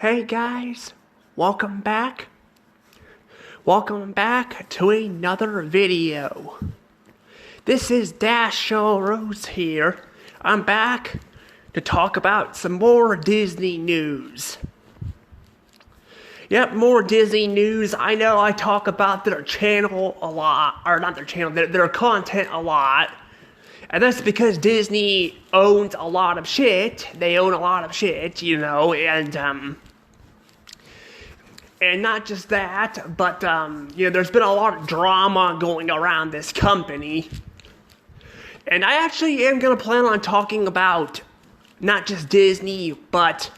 Hey guys, welcome back. Welcome back to another video. This is Dashiell Rose here. I'm back to talk about some more Disney news. Yep, more Disney news. I know I talk about their channel a lot, or not their channel, their content a lot. And that's because Disney owns a lot of shit. They own a lot of shit, you know, and not just that, but, you know, there's been a lot of drama going around this company. And I actually am going to plan on talking about not just Disney, but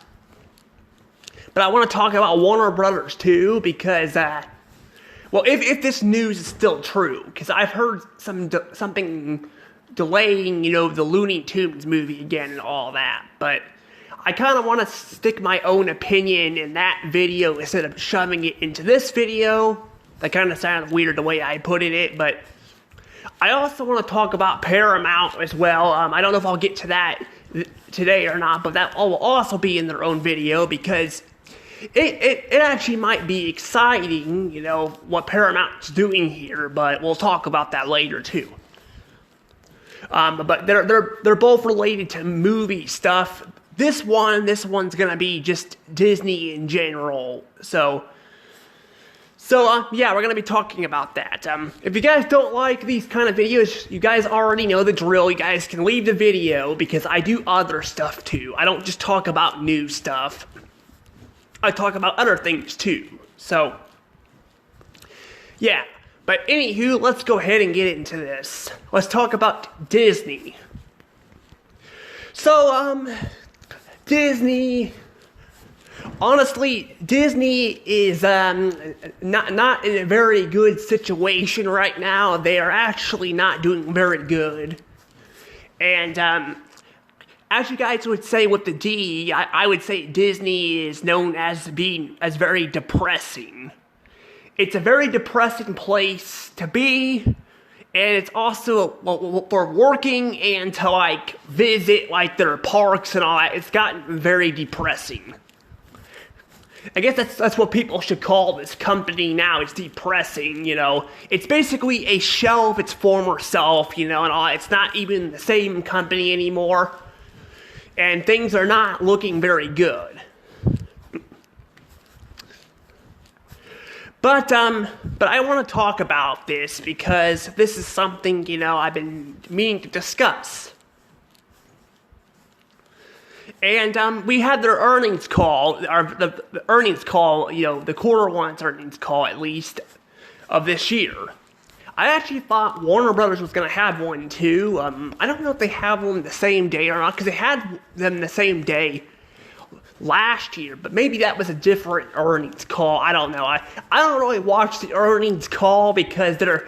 I want to talk about Warner Brothers too, because, well, if this news is still true, because I've heard something delaying, you know, the Looney Tunes movie again and all that, but I kind of want to stick my own opinion in that video instead of shoving it into this video. That kind of sounds weird the way I put it, but I also want to talk about Paramount as well. I don't know if I'll get to that today or not, but that will also be in their own video because it actually might be exciting, you know, what Paramount's doing here, but we'll talk about that later too. But they're both related to movie stuff. This one's gonna be just Disney in general. So yeah, we're gonna be talking about that. If you guys don't like these kind of videos, you guys already know the drill. You guys can leave the video because I do other stuff too. I don't just talk about new stuff. I talk about other things too. So yeah. But anywho, let's go ahead and get into this. Let's talk about Disney. So, Disney, honestly, Disney is not in a very good situation right now. They are actually not doing very good. And as you guys would say with the D, I would say Disney is known as being very depressing. It's a very depressing place to be, and it's also for working and to like visit like their parks and all that. It's gotten very depressing. I guess that's what people should call this company now. It's depressing, you know. It's basically a shell of its former self, you know, and all. It's not even the same company anymore, and things are not looking very good. But I want to talk about this because this is something, you know, I've been meaning to discuss. And we had their earnings call, or the earnings call, you know, the quarter one's earnings call at least of this year. I actually thought Warner Brothers was going to have one too. I don't know if they have one the same day or not, because they had them the same day last year, but maybe that was a different earnings call. I don't know. I don't really watch the earnings call because they're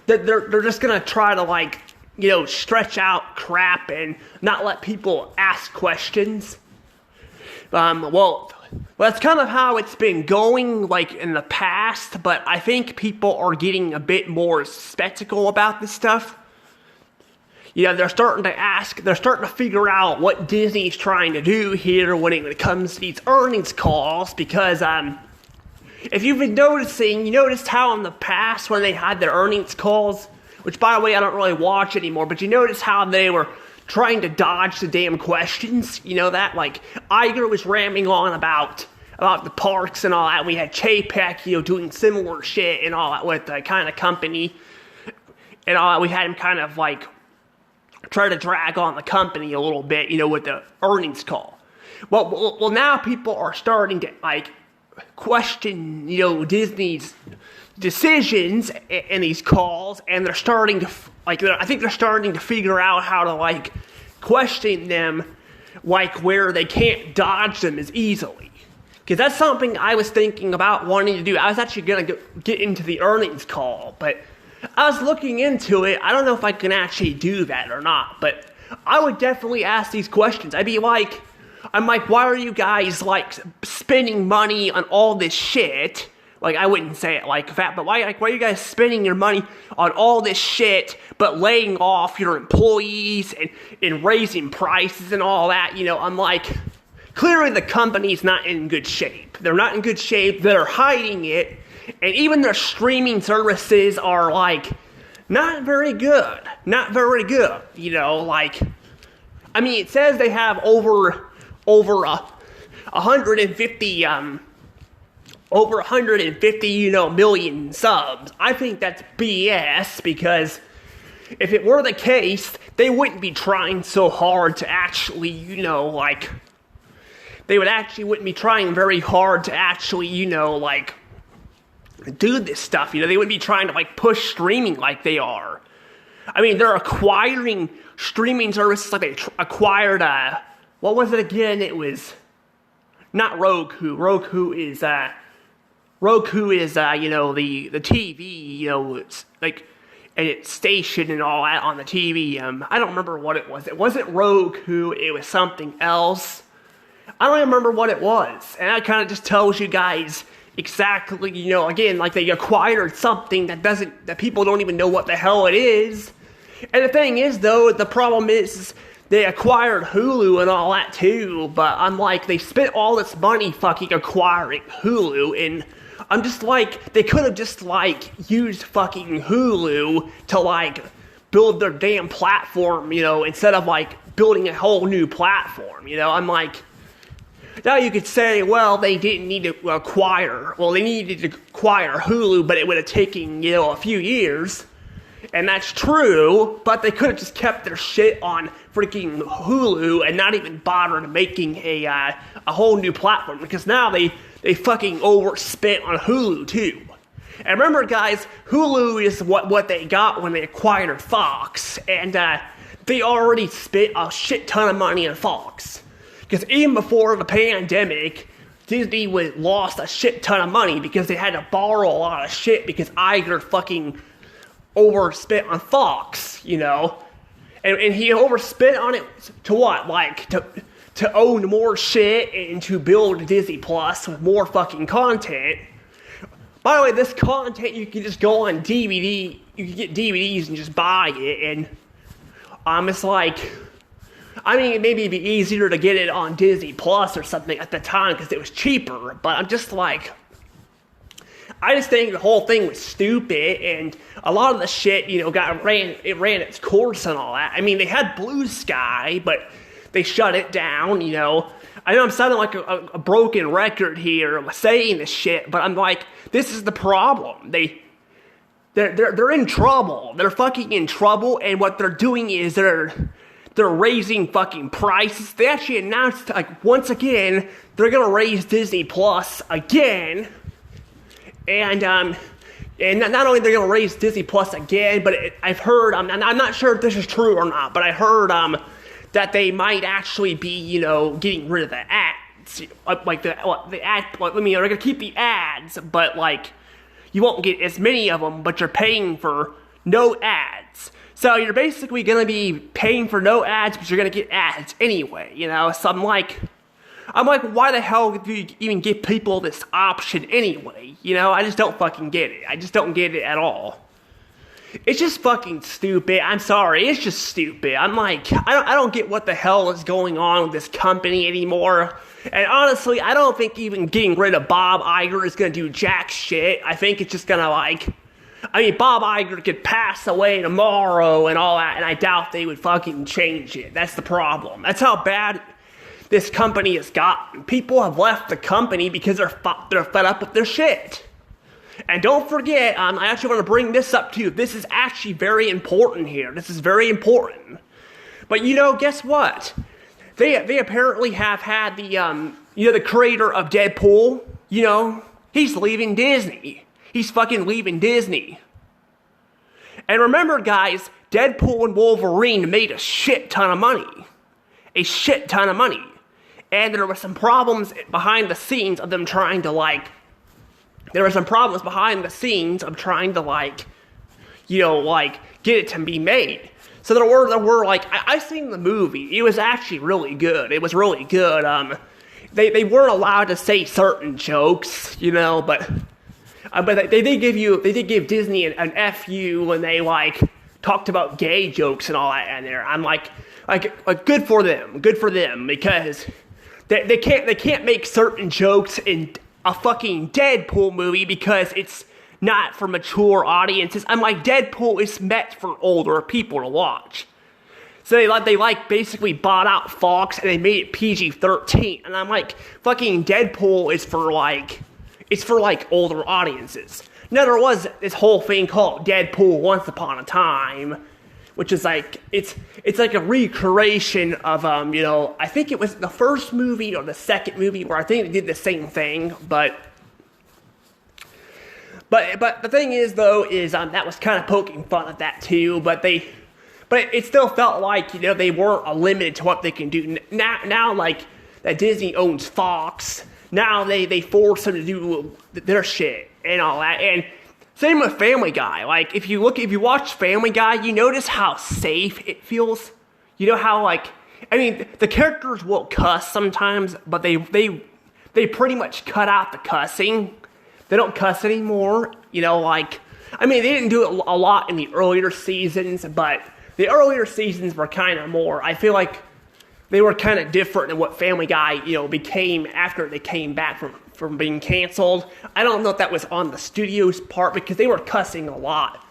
just gonna try to, like, you know, stretch out crap and not let people ask questions. Well, that's kind of how it's been going, like, in the past, but I think people are getting a bit more skeptical about this stuff. You know, they're starting to figure out what Disney's trying to do here when it comes to these earnings calls, because, if you've been noticing, you noticed how in the past when they had their earnings calls, which by the way, I don't really watch anymore, but you notice how they were trying to dodge the damn questions, you know that? Like, Iger was ramming on about the parks and all that. We had Chapek, you know, doing similar shit and all that with the kind of company, and all that. We had him kind of, like, try to drag on the company a little bit, you know, with the earnings call. Well, now people are starting to, like, question, you know, Disney's decisions in these calls, and they're starting to, like, I think they're starting to figure out how to, like, question them, like, where they can't dodge them as easily. Because that's something I was thinking about wanting to do. I was actually going to get into the earnings call, but I was looking into it. I don't know if I can actually do that or not, but I would definitely ask these questions. I'm like, why are you guys, like, spending money on all this shit? Like, I wouldn't say it like that, but why are you guys spending your money on all this shit, but laying off your employees and raising prices and all that? You know, I'm like, clearly the company's not in good shape. They're not in good shape. They're hiding it. And even their streaming services are, like, not very good. Not very good. You know, like, I mean, it says they have over 150, over 150, you know, million subs. I think that's BS, because if it were the case, they wouldn't be trying so hard to actually, you know, like, they wouldn't be trying very hard to actually, you know, like, do this stuff. You know, they wouldn't be trying to, like, push streaming like they are. I mean, they're acquiring streaming services, like they acquired, what was it again? It was not Roku. Roku is, you know, the TV, you know, it's like, and its station and all that on the TV. I don't remember what it was. It wasn't Roku, it was something else. I don't even remember what it was. And that kind of just tells you guys exactly, you know, again, like they acquired something that people don't even know what the hell it is. And the thing is, though, the problem is they acquired Hulu and all that too, but I'm like, they spent all this money fucking acquiring Hulu, and I'm just like, they could have just, like, used fucking Hulu to, like, build their damn platform, you know, instead of, like, building a whole new platform, you know. I'm like, now you could say, well, they didn't need to acquire, well, they needed to acquire Hulu, but it would have taken, you know, a few years. And that's true, but they could have just kept their shit on freaking Hulu and not even bothered making a whole new platform, because now they fucking overspent on Hulu too. And remember, guys, Hulu is what they got when they acquired Fox, and they already spent a shit ton of money on Fox. Because even before the pandemic, Disney lost a shit ton of money because they had to borrow a lot of shit because Iger fucking overspent on Fox, you know. And he overspent on it to what? Like, to own more shit and to build Disney Plus with more fucking content. By the way, this content, you can just go on DVD, you can get DVDs and just buy it, and it's like, I mean, maybe it'd be easier to get it on Disney Plus or something at the time because it was cheaper, but I'm just like, I just think the whole thing was stupid, and a lot of the shit, you know, ran its course and all that. I mean, they had Blue Sky, but they shut it down, you know. I know I'm sounding like a broken record here saying this shit, but I'm like, this is the problem. They're in trouble. They're fucking in trouble, and what they're doing is they're raising fucking prices. They actually announced, like, once again, they're gonna raise Disney Plus again. And not only they're going to raise Disney Plus again, but I've heard, I'm not sure if this is true or not, but I heard that they might actually be, you know, getting rid of the ads. Like, the ad, like, I mean, they're going to keep the ads, but, like, you won't get as many of them, but you're paying for no ads. So you're basically going to be paying for no ads, but you're going to get ads anyway, you know? So I'm like, why the hell do you even give people this option anyway? You know, I just don't fucking get it. I just don't get it at all. It's just fucking stupid. I'm sorry, it's just stupid. I'm like, I don't get what the hell is going on with this company anymore. And honestly, I don't think even getting rid of Bob Iger is gonna do jack shit. I think it's just gonna, like, I mean, Bob Iger could pass away tomorrow and all that, and I doubt they would fucking change it. That's the problem. That's how bad this company has gotten. People have left the company because they're fed up with their shit. And don't forget, I actually want to bring this up too. This is actually very important here. This is very important. But, you know, guess what? They apparently have had the, you know, the creator of Deadpool, you know, he's leaving Disney. He's fucking leaving Disney. And remember, guys, Deadpool and Wolverine made a shit ton of money. A shit ton of money. And there were some problems behind the scenes of them trying to, like, you know, like, get it to be made. So there were like, I seen the movie. It was actually really good. It was really good. They weren't allowed to say certain jokes, you know, but they did give Disney an FU when they, like, talked about gay jokes and all that in there. I'm like, good for them, because they can't make certain jokes in a fucking Deadpool movie because it's not for mature audiences. I'm like, Deadpool is meant for older people to watch. So they basically bought out Fox and they made it PG-13. And I'm like, fucking Deadpool is for older audiences. Now there was this whole thing called Deadpool Once Upon a Time, which is like, it's like a recreation of, I think it was the first movie or the second movie where I think they did the same thing, but the thing is, though, is that was kind of poking fun at that too, but it still felt like, they weren't limited to what they can do. Now like, that Disney owns Fox, now they force them to do their shit and all that, and same with Family Guy. Like, if you watch Family Guy, you notice how safe it feels. You know how, the characters will cuss sometimes, but they pretty much cut out the cussing. They don't cuss anymore. They didn't do it a lot in the earlier seasons, but the earlier seasons were kind of more, I feel like they were kind of different than what Family Guy, became after they came back from being canceled. I don't know if that was on the studio's part because they were cussing a lot.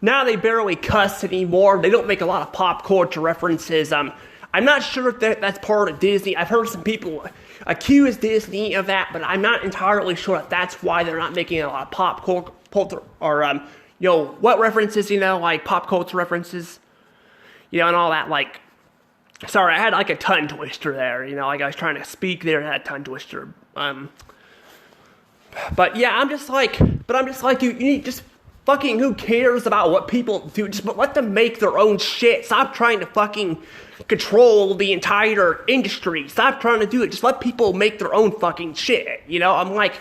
Now they barely cuss anymore. They don't make a lot of pop culture references. I'm not sure if that's part of Disney. I've heard some people accuse Disney of that, but I'm not entirely sure if that's why they're not making a lot of pop culture or what references, like pop culture references, and all that. Like, sorry, I had like a tongue twister there. Like I was trying to speak there and had a tongue twister. But yeah, I'm just like, you need just fucking, who cares about what people do? Just let them make their own shit. Stop trying to fucking control the entire industry. Stop trying to do it. Just let people make their own fucking shit. I'm like,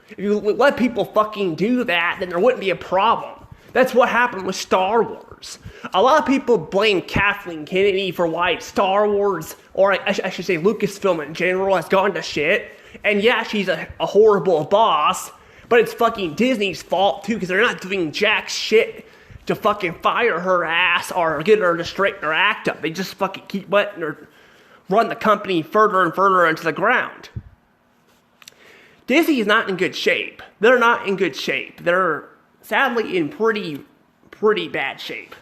if you let people fucking do that, then there wouldn't be a problem. That's what happened with Star Wars. A lot of people blame Kathleen Kennedy for why Star Wars, or I should say Lucasfilm in general, has gone to shit. And yeah, she's a horrible boss, but it's fucking Disney's fault too, because they're not doing jack shit to fucking fire her ass or get her to straighten her act up. They just fucking keep letting her run the company further and further into the ground. Disney is not in good shape. They're not in good shape. They're sadly in pretty bad shape.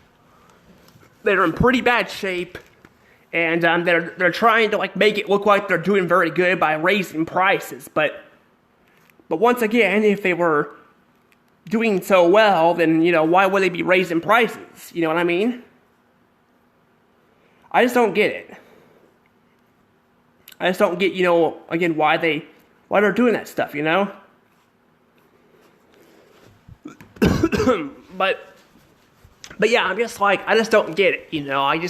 They're in pretty bad shape. And they're trying to make it look like they're doing very good by raising prices, but once again, if they were doing so well, then why would they be raising prices? You know what I mean? I just don't get it. I just don't get again why they're doing that stuff. But yeah, I'm just like, I just don't get it. I'm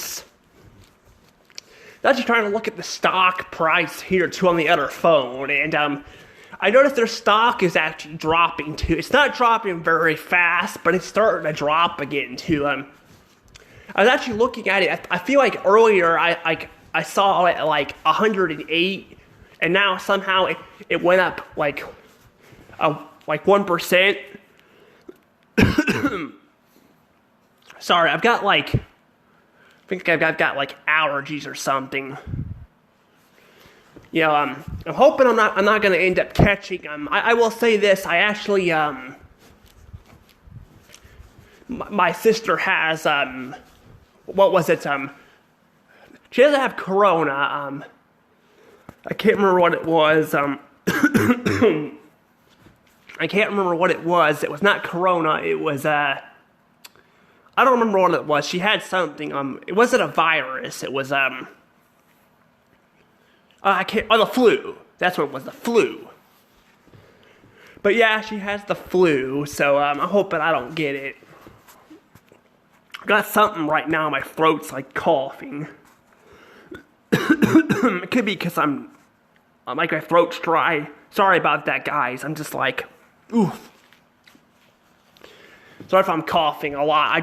just trying to look at the stock price here too on the other phone, and I noticed their stock is actually dropping too. It's not dropping very fast, but it's starting to drop again too. I was actually looking at it. I feel like earlier I saw it at 108, and now somehow it went up like 1%. Sorry, I've got I think I've got allergies or something. I'm hoping I'm not gonna end up catching them. I will say this, I actually, my sister has, what was it, she doesn't have corona, I can't remember what it was, I can't remember what it was. It was not corona, it was, I don't remember what it was. She had something, it wasn't a virus, it was, the flu. That's what it was, the flu. But yeah, she has the flu, so I'm hoping I don't get it. I got something right now, my throat's coughing. It could be because I'm my throat's dry. Sorry about that, guys. I'm just oof. Sorry if I'm coughing a lot. I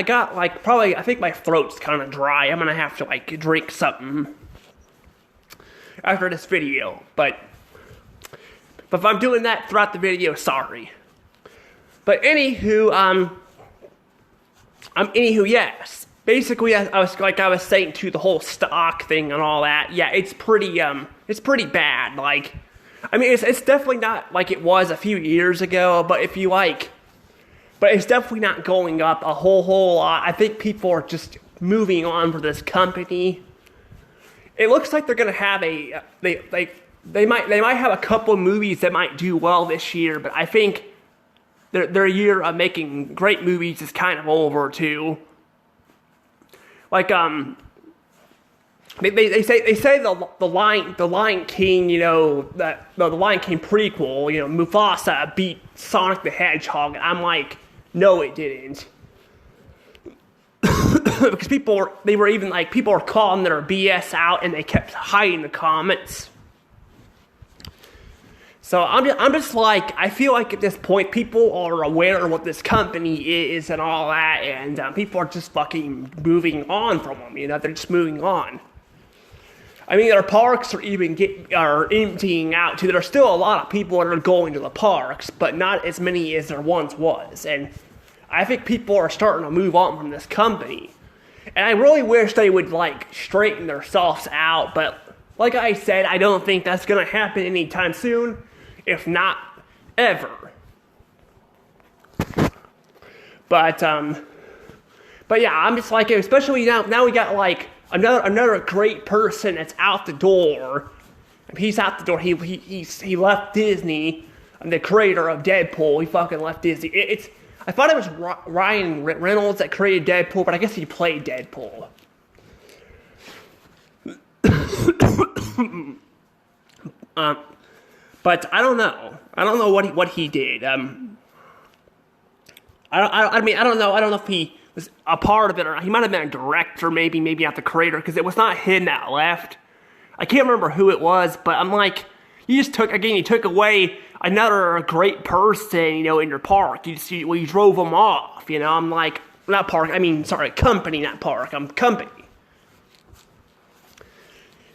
got probably, I think my throat's kind of dry. I'm gonna have to drink something after this video. But if I'm doing that throughout the video, sorry. But anywho, yes. basically, I was saying to the whole stock thing and all that. Yeah, it's pretty bad. Like, I mean, it's definitely not like it was a few years ago, but but it's definitely not going up a whole lot. I think people are just moving on for this company. It looks like they're gonna have they might have a couple of movies that might do well this year, but I think their year of making great movies is kind of over too. Like they say the Lion King, you know, that the Lion King prequel, you know, Mufasa beat Sonic the Hedgehog, and I'm like, no, it didn't. Because people were calling their BS out, and they kept hiding the comments. So I'm just like, I feel like at this point, people are aware of what this company is and all that, and people are just fucking moving on from them, you know, they're just moving on. I mean, their parks are emptying out too. There are still a lot of people that are going to the parks, but not as many as there once was, and I think people are starting to move on from this company. And I really wish they would, like, straighten themselves out, but like I said, I don't think that's gonna happen anytime soon. If not ever. But yeah, I'm just like, especially now we got like another great person that's out the door. He's out the door. He left Disney. The creator of Deadpool. He fucking left Disney. I thought it was Ryan Reynolds that created Deadpool, but I guess he played Deadpool. But I don't know. I don't know what he did. I don't know if he was a part of it or not. He might have been a director, maybe not the creator, because it was not him that left. I can't remember who it was, but I'm like, you took away another great person, you know, in your park. You drove them off, you know. I'm like, not park. I mean, sorry, company, not park. Company.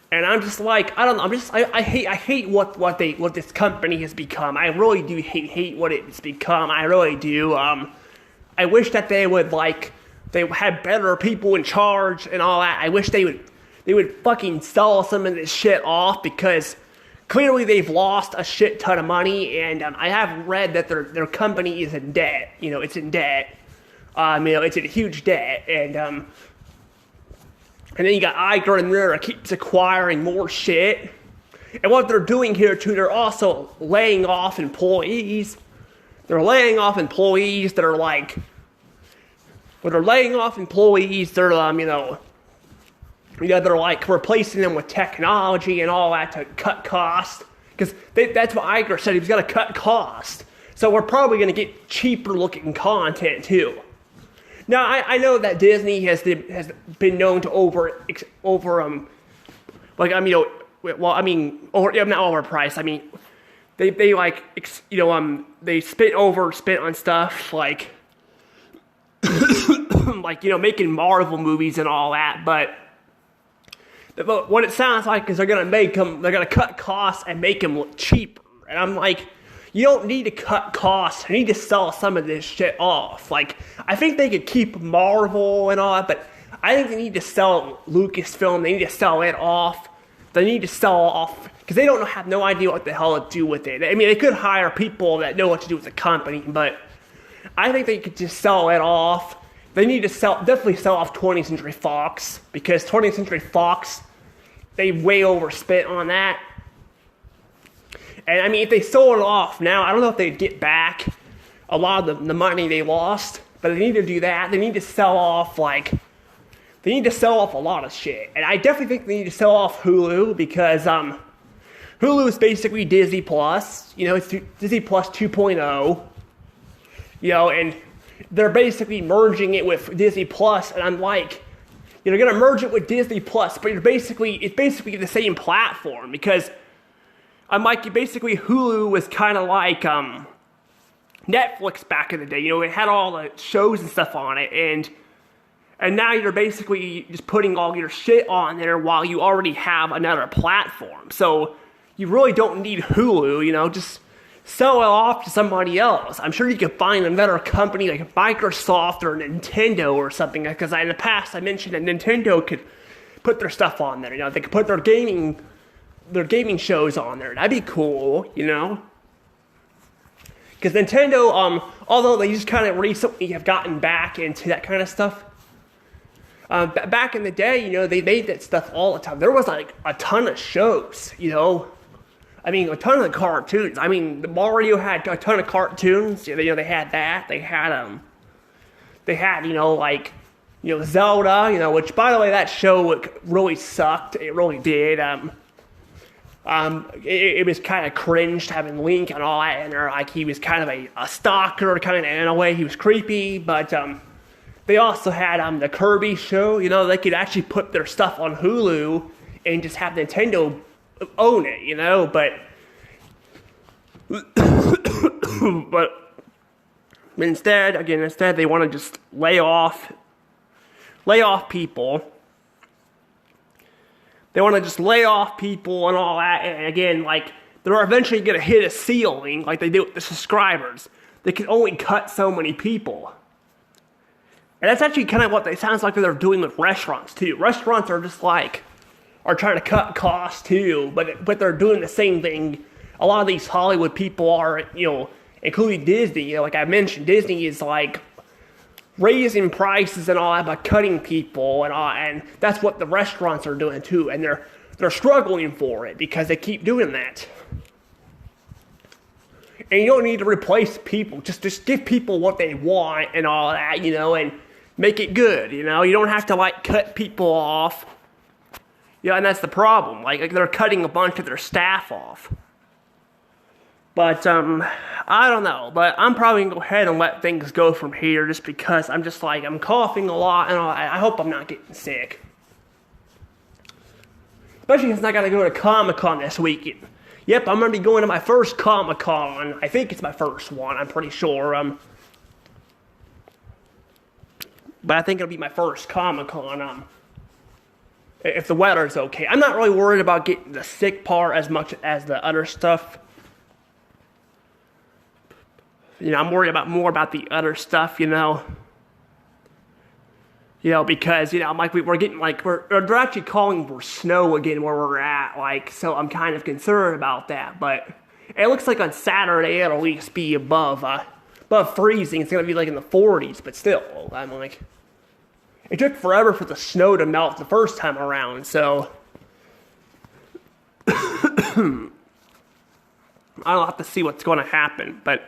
And I'm just like, I don't know. I hate what this company has become. I really do hate what it's become. I really do. I wish that they had better people in charge and all that. I wish they would fucking sell some of this shit off, because clearly they've lost a shit ton of money, and I have read that their company is in debt. You know, it's in debt. You know, it's in huge debt, and then you got Iger in there that keeps acquiring more shit. And what they're doing here too, they're also laying off employees. They're laying off employees that are like, they're they're like replacing them with technology and all that to cut costs. Because that's what Iger said, he was going to cut costs. So we're probably going to get cheaper looking content too. Now, I know that Disney has been known to not overpriced. I mean, they spent on stuff like, like, you know, making Marvel movies and all that. But what it sounds like is they're gonna cut costs and make them look cheaper. And I'm like, you don't need to cut costs. You need to sell some of this shit off. Like, I think they could keep Marvel and all that, but I think they need to sell Lucasfilm. They need to sell it off. They need to sell off, because they have no idea what the hell to do with it. I mean, they could hire people that know what to do with the company, but I think they could just sell it off. They need to definitely sell off 20th Century Fox, because 20th Century Fox, they way overspent on that. And I mean, if they sold it off now, I don't know if they'd get back a lot of the money they lost, but they need to do that. They need to sell off, they need to sell off a lot of shit. And I definitely think they need to sell off Hulu, because Hulu is basically Disney Plus. You know, it's Disney Plus 2.0. You know, and they're basically merging it with Disney Plus, and I'm like, you're gonna merge it with Disney Plus, but it's basically the same platform, because I'm like, basically Hulu was kind of like Netflix back in the day. You know, it had all the shows and stuff on it, and now you're basically just putting all your shit on there while you already have another platform. So you really don't need Hulu, you know, just sell it off to somebody else. I'm sure you could find another company like Microsoft or Nintendo or something, because in the past I mentioned that Nintendo could put their stuff on there. You know, they could put their gaming shows on there. That'd be cool, you know. Because Nintendo, although they just kind of recently have gotten back into that kind of stuff, back in the day, you know, they made that stuff all the time. There was like a ton of shows, you know. I mean, a ton of cartoons. I mean, Mario had a ton of cartoons. You know, they had that. They had you know, like, you know, Zelda. You know, which, by the way, that show really sucked. It really did. It was kind of cringe having Link and all that in there. Like, he was kind of a stalker, kind of in a way. He was creepy, but they also had the Kirby show. You know, they could actually put their stuff on Hulu and just have Nintendo own it, you know. But instead they want to just lay off people. They want to just lay off people and all that. And again, like, they're eventually going to hit a ceiling like they do with the subscribers. They can only cut so many people. And that's actually kind of what it sounds like they're doing with restaurants, too. Restaurants are just like, are trying to cut costs, too. But they're doing the same thing. A lot of these Hollywood people are, you know, including Disney. You know, like I mentioned, Disney is like raising prices and all that by cutting people and all, and that's what the restaurants are doing too, and they're struggling for it because they keep doing that. And you don't need to replace people, just give people what they want and all that, you know, and make it good, you know. You don't have to like cut people off. Yeah, and that's the problem. Like they're cutting a bunch of their staff off. But, I don't know. But I'm probably going to go ahead and let things go from here just because I'm just like, I'm coughing a lot and I hope I'm not getting sick. Especially since I got to go to Comic-Con this weekend. Yep, I'm going to be going to my first Comic-Con. I think it's my first one, I'm pretty sure. But I think it'll be my first Comic-Con, if the weather's okay. I'm not really worried about getting the sick part as much as the other stuff. You know, I'm worried more about the other stuff, you know. You know, because, you know, like we're getting, like, they're actually calling for snow again where we're at, like, so I'm kind of concerned about that. But it looks like on Saturday it'll at least be above freezing. It's going to be like in the 40s, but still, I'm like, it took forever for the snow to melt the first time around, so I'll have to see what's going to happen, but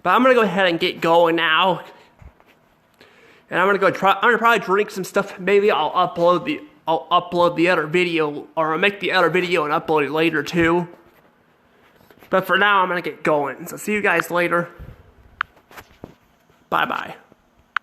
I'm gonna go ahead and get going now, and I'm gonna probably drink some stuff. Maybe I'll upload the other video, or I'll make the other video and upload it later too. But for now, I'm gonna get going. So see you guys later. Bye bye.